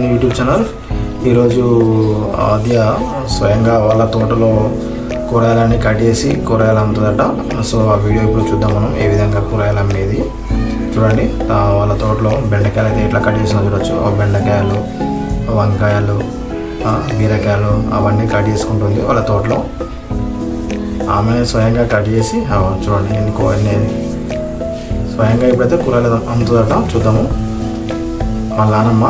Money YouTube channel. ఈరోజు ఆద్య స్వయంగా వాళ్ళ తోటలో కూరగాయలన్నీ కట్ చేసి కూరగాయలు అమ్ముతుందట. సో ఆ వీడియో ఇప్పుడు చూద్దాం మనం ఏ విధంగా కూరగాయలు అమ్మేది. చూడండి, వాళ్ళ తోటలో బెండకాయలు అయితే ఇట్లా కట్ చేసిన చూడొచ్చు. బెండకాయలు, వంకాయలు, బీరకాయలు అవన్నీ కట్ చేసుకుంటుంది వాళ్ళ తోటలో. ఆమె స్వయంగా కట్ చేసి చూడండి ఎన్ని స్వయంగా ఇప్పుడైతే కూరగాయలు అమ్ముతుందట. చూద్దాము. మా నాన్నమ్మ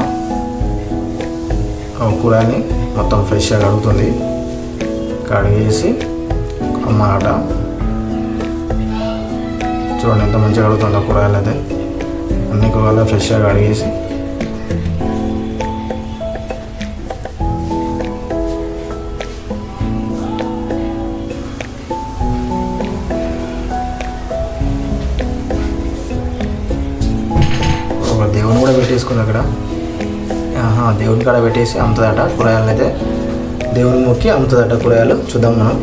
కూరగాయని మొత్తం ఫ్రెష్గా కడుగుతుంది. కడిగేసి అమ్మట. చూడండి ఎంత మంచిగా కడుగుతుందో కూరగాయలు అయితే. అన్ని కూరగాయలు ఫ్రెష్గా కడిగేసి దేవుని కూడా పెట్టేసుకుంది అక్కడ. దేవుని కాడ పెట్టేసి అమ్ముతుందట కూరగాయలు అయితే. దేవుని మొక్కి అమ్ముతుందట కూరగాయలు. చూద్దాం మనం.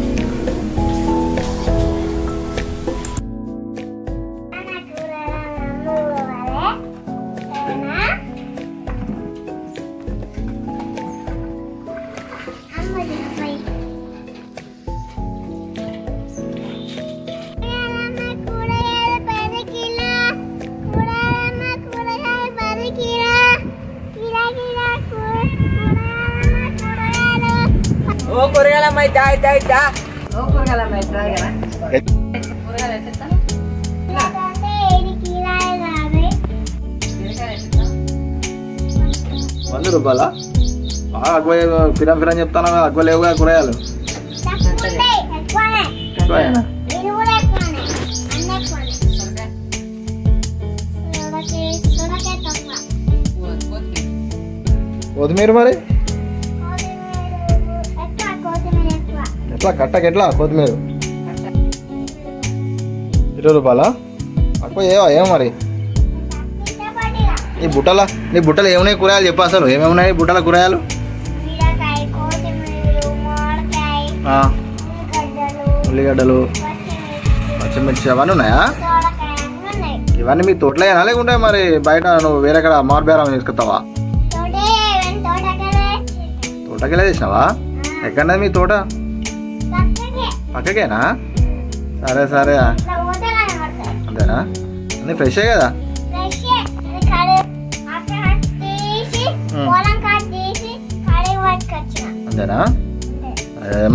₹100 ఫిరం ఫిరం చెప్తాను. అగ్వ లేవుగా కూరగాయలు. కొత్తిమీర మరి ఎట్లా కట్టకి ఎట్లా కొత్తిమీర ₹20 అక్కువ ఏమో మరి. నీ బుట్టలు ఏమున్నాయి కూరగాయలు చెప్పు. అసలు ఏమేమున్నాయి బుట్టల కూరగాయలు? ఉల్లిగడ్డలు, పచ్చిమిర్చి అవన్నీ ఉన్నాయా? ఇవన్నీ మీ తోటలేనా లేకుంటే మరి బయట నువ్వు వేరే కాడ మార్బేరం తీసుకొస్తావా? తోటకెళ్ళే తీసినావా? ఎక్కడది మీ తోట? పక్కకేనా? సరే సరే, అంతేనా? అన్నీ ఫ్రెషే కదా? అంతేనా?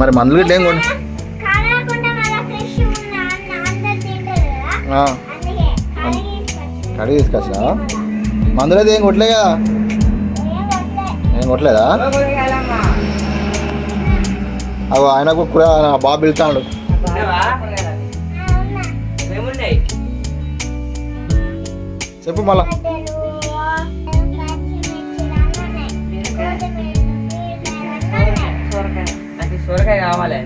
మరి మందులు గిట్ల ఏం కొను? కడిగి తీసుకొచ్చినా? మందులు అయితే ఏం కొట్టలే కదా? ఏం కొట్టలేదా? అవి ఆయనకు కూడా బాబు వెళ్తాడు. చెప్పు మళ్ళా. సొరకాయ కావాలి.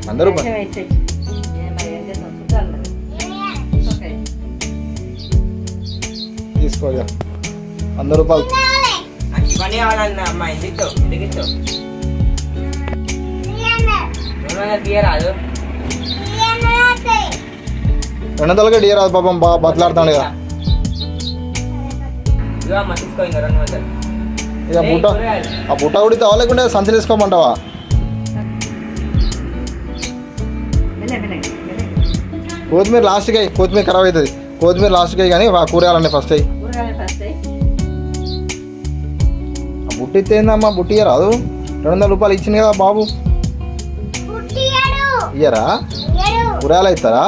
₹100 తీసుకో. ₹100 ఇవన్నీ కావాలన్నా అమ్మా. ఎందుకు ఎందుకు తీయరాదు? 200 డియర్ రాదు పాపం. బతలాడుతాడు కదా. ఇక బుట్ట ఉడితావా లేకుంటే సంచి తీసుకోమంటావా? కొత్తిమీర లాస్ట్కి అయ్యి. కొత్తిమీర ఖరాబ్ అవుతుంది. కొత్తిమీర లాస్ట్కి అయ్యి కానీ కూరగాయలన్నీ ఫస్ట్ అయ్యి. బుట్టి ఇస్తేందమ్మా? బుట్టి రాదు. ₹200 ఇచ్చింది కదా బాబు. ఇయ్యరా? కూరగాయలు ఇస్తారా?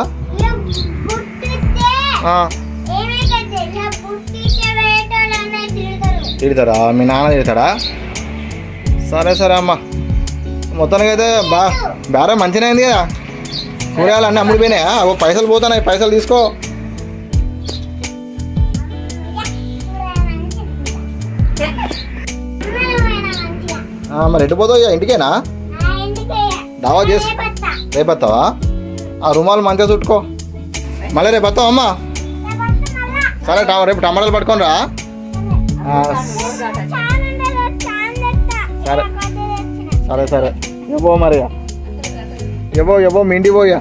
తిడతారా? మీ నాన్న తిడతాడా? సరే సరే అమ్మా. మొత్తానికి అయితే బేరం మంచిగా అయింది కదా. కూరగాయలు అన్నీ అమ్ముడిపోయినాయా? పైసలు పోతున్నాయి. పైసలు తీసుకో. మరి ఎటు పోతావు? ఇక ఇంటికేనా? దావా చేసి రేపు వస్తావా? ఆ రుమాలు మంచిగా చుట్టుకో. మళ్ళీ రేపు వస్తావా అమ్మా? సరే, రేపు టమాటాలు పట్టుకొని రా. సరే సరే సరే. ఎబో మరి ఎబో మీ ఇంటికి పోయా.